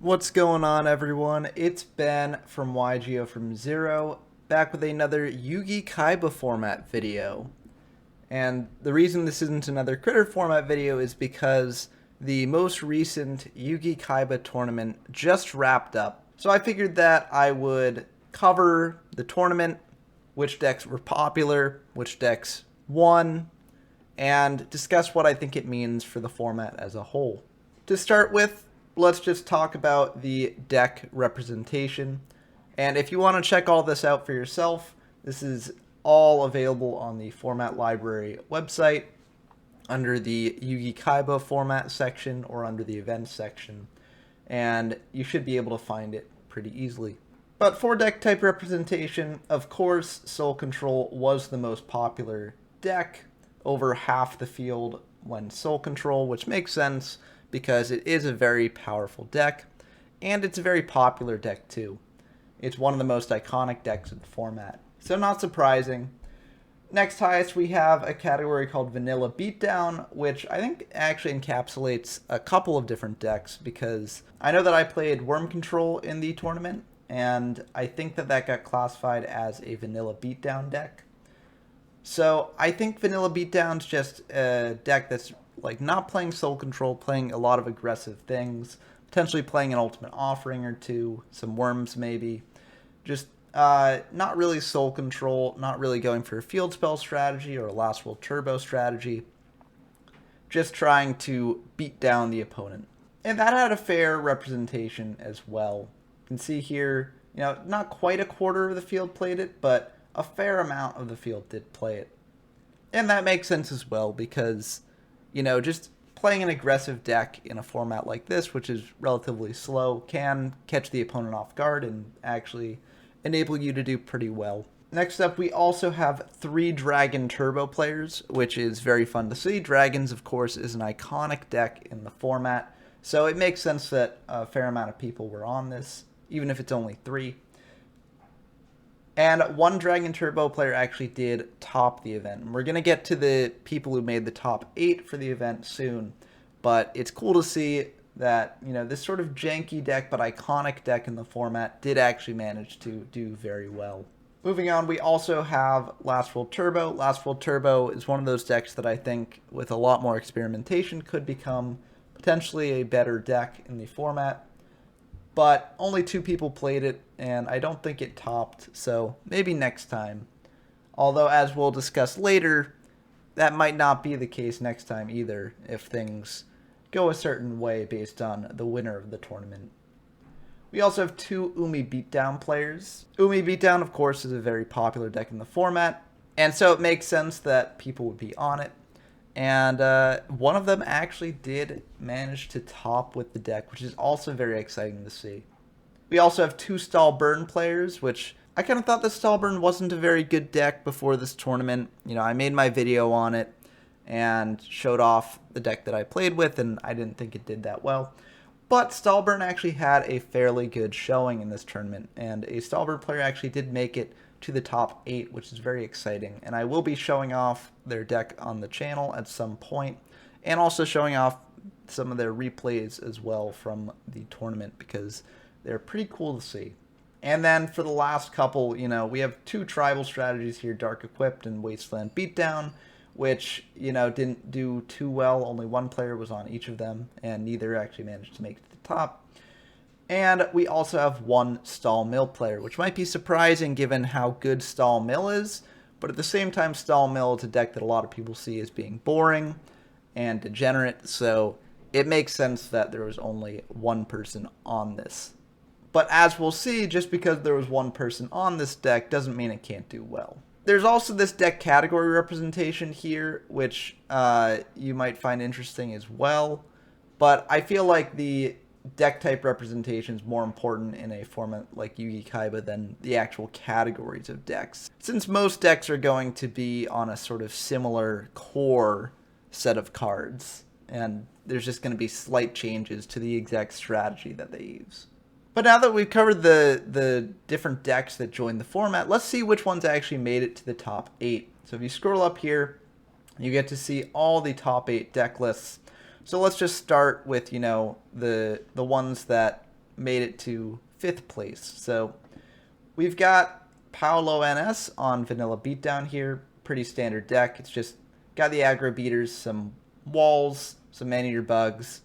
What's going on, everyone? It's Ben from YGO from Zero, back with another Yugi-Kaiba format video. And the reason this isn't another critter format video is because the most recent Yugi-Kaiba tournament just wrapped up. So I figured that I would cover the tournament, which decks were popular, which decks won, and discuss what I think it means for the format as a whole. To start with, let's just talk about the deck representation. And if you want to check all this out for yourself, this is all available on the Format Library website under the Yugi-Kaiba format section or under the events section. And you should be able to find it pretty easily. But for deck type representation, of course, Soul Control was the most popular deck. Over half the field went Soul Control, which makes sense because it is a very powerful deck, and it's a very popular deck too. It's one of the most iconic decks in the format, so not surprising. Next highest, we have a category called Vanilla Beatdown, which I think actually encapsulates a couple of different decks, because I know that I played Worm Control in the tournament, and I think that that got classified as a Vanilla Beatdown deck. So I think Vanilla Beatdown's just a deck that's like not playing Soul Control, playing a lot of aggressive things, potentially playing an Ultimate Offering or two, some Worms maybe. Just not really Soul Control, not really going for a Field Spell strategy or a Last Will Turbo strategy. Just trying to beat down the opponent. And that had a fair representation as well. You can see here, not quite a quarter of the field played it, but a fair amount of the field did play it. And that makes sense as well because, just playing an aggressive deck in a format like this, which is relatively slow, can catch the opponent off guard and actually enable you to do pretty well. Next up, we also have 3 Dragon Turbo players, which is very fun to see. Dragons, of course, is an iconic deck in the format, so it makes sense that a fair amount of people were on this, even if it's only 3. And 1 Dragon Turbo player actually did top the event. And we're going to get to the people who made the top 8 for the event soon. But it's cool to see that, this sort of janky deck but iconic deck in the format did actually manage to do very well. Moving on, we also have Last Will Turbo. Last Will Turbo is one of those decks that I think, with a lot more experimentation, could become potentially a better deck in the format. But only 2 people played it, and I don't think it topped, so maybe next time. Although, as we'll discuss later, that might not be the case next time either, if things go a certain way based on the winner of the tournament. We also have 2 Umi Beatdown players. Umi Beatdown, of course, is a very popular deck in the format, and so it makes sense that people would be on it. And one of them actually did manage to top with the deck, which is also very exciting to see. We also have 2 Stall Burn players, which I kind of thought the Stall Burn wasn't a very good deck before this tournament. I made my video on it and showed off the deck that I played with, and I didn't think it did that well. But Stall Burn actually had a fairly good showing in this tournament, and a Stall Burn player actually did make it to the top 8, which is very exciting. And I will be showing off their deck on the channel at some point, and also showing off some of their replays as well from the tournament, because they're pretty cool to see. And then for the last couple, we have 2 tribal strategies here, Dark Equipped and Wasteland Beatdown, which, didn't do too well. Only 1 player was on each of them, and neither actually managed to make it to the top. And we also have 1 Stall Mill player, which might be surprising given how good Stall Mill is, but at the same time, Stall Mill is a deck that a lot of people see as being boring and degenerate, so it makes sense that there was only 1 person on this. But as we'll see, just because there was 1 person on this deck doesn't mean it can't do well. There's also this deck category representation here, which you might find interesting as well, but I feel like the deck type representation is more important in a format like Yugi-Kaiba than the actual categories of decks, since most decks are going to be on a sort of similar core set of cards, and there's just going to be slight changes to the exact strategy that they use. But now that we've covered the different decks that joined the format, let's see which ones actually made it to the top 8. So if you scroll up here, you get to see all the top 8 deck lists. So let's just start with, the ones that made it to 5th place. So we've got Paolo NS on Vanilla Beatdown here. Pretty standard deck. It's just got the aggro beaters, some walls, some man-eater bugs.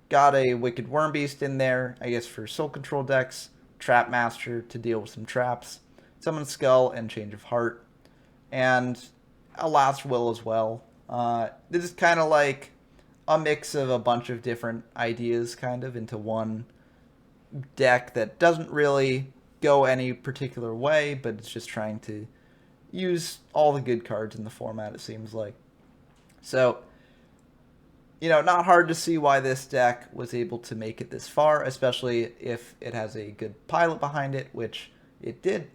Got a Wicked Worm Beast in there, I guess for soul control decks. Trap Master to deal with some traps. Summon Skull and Change of Heart. And a Last Will as well. This is kind of like a mix of a bunch of different ideas kind of into one deck that doesn't really go any particular way, but it's just trying to use all the good cards in the format, it seems like. So, you know, not hard to see why this deck was able to make it this far, especially if it has a good pilot behind it, which it did.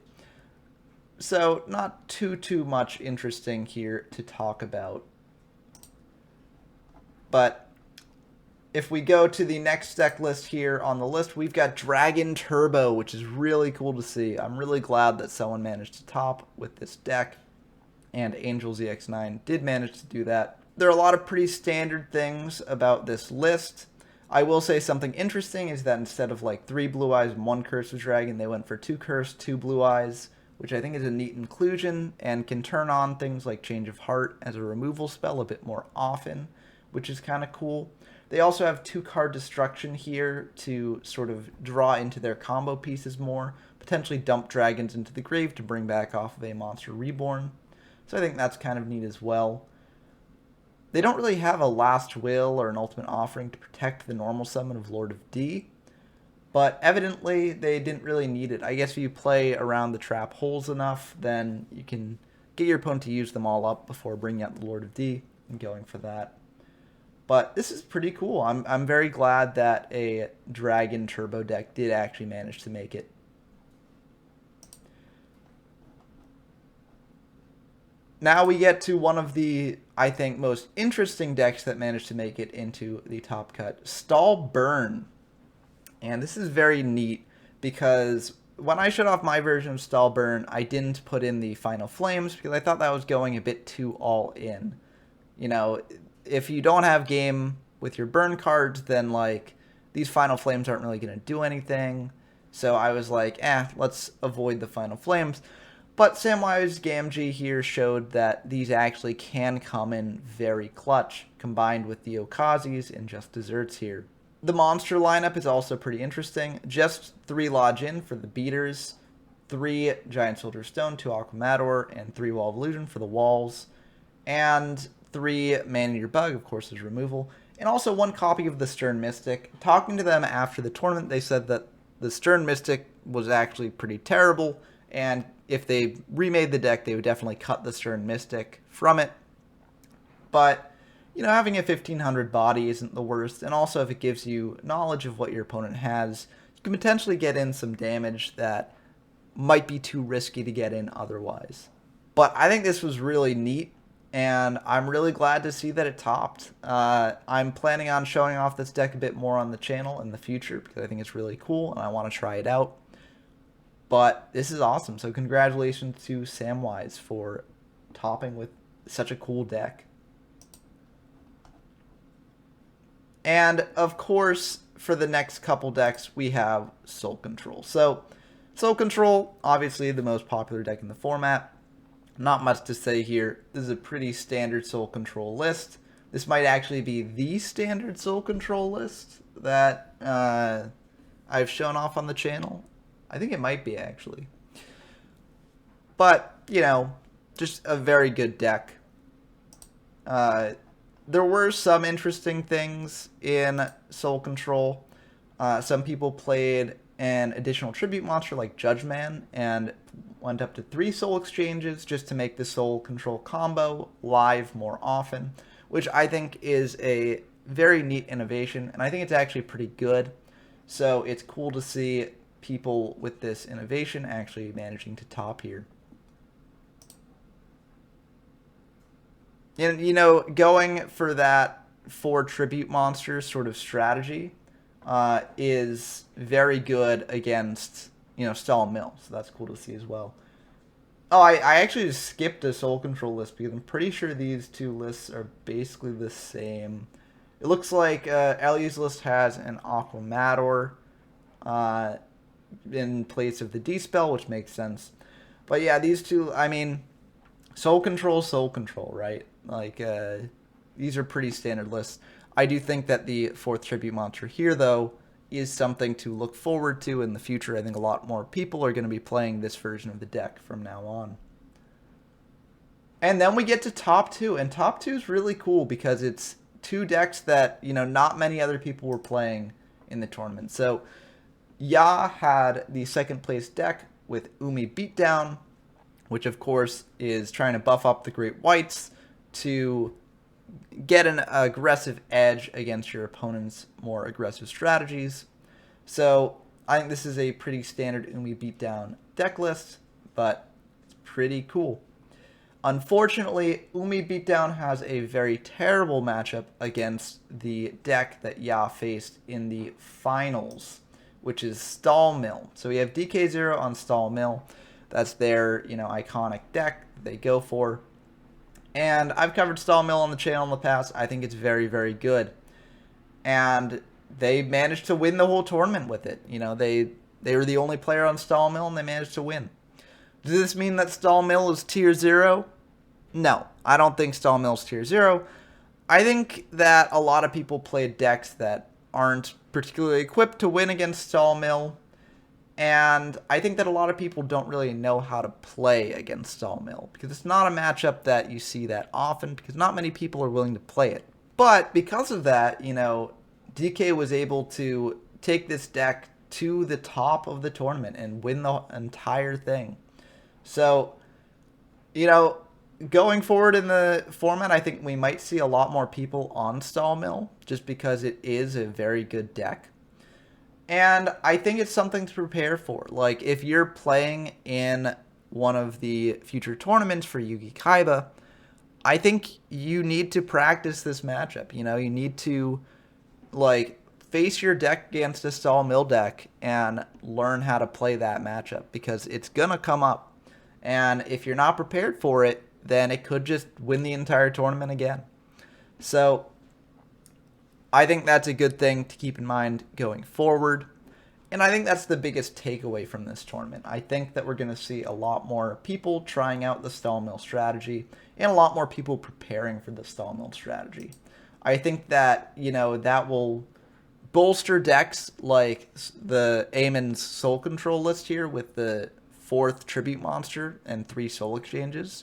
So, not too much interesting here to talk about. But if we go to the next deck list here on the list, we've got Dragon Turbo, which is really cool to see. I'm really glad that someone managed to top with this deck, and Angel ZX9 did manage to do that. There are a lot of pretty standard things about this list. I will say something interesting is that instead of like 3 Blue Eyes and 1 Curse of Dragon, they went for 2 Curse, 2 Blue Eyes, which I think is a neat inclusion and can turn on things like Change of Heart as a removal spell a bit more often, which is kind of cool. They also have 2 card destruction here to sort of draw into their combo pieces more, potentially dump dragons into the grave to bring back off of a monster reborn. So I think that's kind of neat as well. They don't really have a Last Will or an Ultimate Offering to protect the normal summon of Lord of D, but evidently they didn't really need it. I guess if you play around the trap holes enough, then you can get your opponent to use them all up before bringing out the Lord of D and going for that. But this is pretty cool. I'm very glad that a Dragon Turbo deck did actually manage to make it. Now we get to one of the, I think, most interesting decks that managed to make it into the top cut, Stall Burn. And this is very neat because when I showed off my version of Stall Burn, I didn't put in the Final Flames because I thought that was going a bit too all in. You know, if you don't have game with your burn cards, then like these Final Flames aren't really going to do anything. So I was like, let's avoid the Final Flames. But Samwise Gamgee here showed that these actually can come in very clutch, combined with the Okazis and Just Desserts here. The monster lineup is also pretty interesting. Just 3 Lodge In for the beaters, 3 Giant Soldier Stone, 2 Aquamador, and 3 Wall of Illusion for the walls, and 3 Man-Eater Bug, of course, is removal, and also 1 copy of the Stern Mystic. Talking to them after the tournament, they said that the Stern Mystic was actually pretty terrible, and if they remade the deck, they would definitely cut the Stern Mystic from it. But, you know, having a 1500 body isn't the worst, and also if it gives you knowledge of what your opponent has, you can potentially get in some damage that might be too risky to get in otherwise. But I think this was really neat, and I'm really glad to see that it topped. I'm planning on showing off this deck a bit more on the channel in the future because I think it's really cool and I want to try it out. But this is awesome, so congratulations to Samwise for topping with such a cool deck. And of course, for the next couple decks, we have Soul Control. So, Soul Control, obviously the most popular deck in the format. Not much to say here. This is a pretty standard Soul Control list. This might actually be the standard Soul Control list that I've shown off on the channel. I think it might be, actually. But, you know, just a very good deck. There were some interesting things in Soul Control. Some people played an additional tribute monster like Judgeman and went up to 3 soul exchanges just to make the Soul Control combo live more often, which I think is a very neat innovation, and I think it's actually pretty good. So it's cool to see people with this innovation actually managing to top here. And, you know, going for that 4 tribute monsters sort of strategy is very good against, you know, Stall and Mill. So that's cool to see as well. Oh, I actually just skipped a Soul Control list because I'm pretty sure these 2 lists are basically the same. It looks like Ellie's list has an Aquamador, in place of the D-Spell, which makes sense. But yeah, these two, I mean, Soul Control, right? Like, these are pretty standard lists. I do think that the 4th Tribute Monster here, though, is something to look forward to in the future. I think a lot more people are going to be playing this version of the deck from now on. And then we get to top 2, and top 2 is really cool because it's 2 decks that, you know, not many other people were playing in the tournament. So, Ya had the 2nd place deck with Umi Beatdown, which of course is trying to buff up the Great Whites to get an aggressive edge against your opponent's more aggressive strategies. So I think this is a pretty standard Umi Beatdown deck list, but it's pretty cool. Unfortunately, Umi Beatdown has a very terrible matchup against the deck that Ya faced in the finals, which is Stall Mill. So we have DK0 on Stall Mill. That's their, you know, iconic deck they go for. And I've covered Stall Mill on the channel in the past. I think it's very, very good. And they managed to win the whole tournament with it. You know, they were the only player on Stall Mill, and they managed to win. Does this mean that Stall Mill is tier 0? No, I don't think Stall Mill is tier 0. I think that a lot of people play decks that aren't particularly equipped to win against Stall Mill. And I think that a lot of people don't really know how to play against Stall Mill because it's not a matchup that you see that often because not many people are willing to play it. But because of that, you know, DK was able to take this deck to the top of the tournament and win the entire thing. So, you know, going forward in the format, I think we might see a lot more people on Stall Mill just because it is a very good deck. And I think it's something to prepare for. Like, if you're playing in one of the future tournaments for Yugi-Kaiba, I think you need to practice this matchup. You know, you need to, like, face your deck against a Stall Mill deck and learn how to play that matchup because it's going to come up. And if you're not prepared for it, then it could just win the entire tournament again. So I think that's a good thing to keep in mind going forward. And I think that's the biggest takeaway from this tournament. I think that we're going to see a lot more people trying out the Stall Mill strategy and a lot more people preparing for the Stall Mill strategy. I think that, you know, that will bolster decks like the Eamon's Soul Control list here with the 4th Tribute Monster and 3 Soul Exchanges.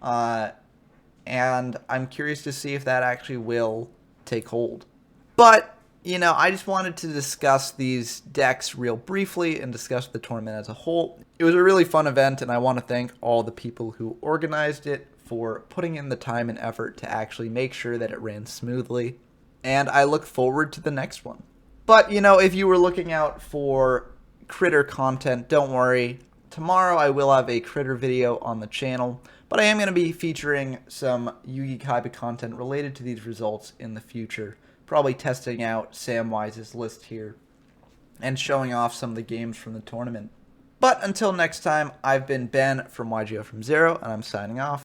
And I'm curious to see if that actually will take hold. But, you know, I just wanted to discuss these decks real briefly and discuss the tournament as a whole. It was a really fun event, and I want to thank all the people who organized it for putting in the time and effort to actually make sure that it ran smoothly. And I look forward to the next one. But, you know, if you were looking out for Critter content, don't worry. Tomorrow I will have a Critter video on the channel, but I am going to be featuring some Yugi-Kaiba content related to these results in the future. Probably testing out Samwise's list here and showing off some of the games from the tournament. But until next time, I've been Ben from YGO from Zero, and I'm signing off.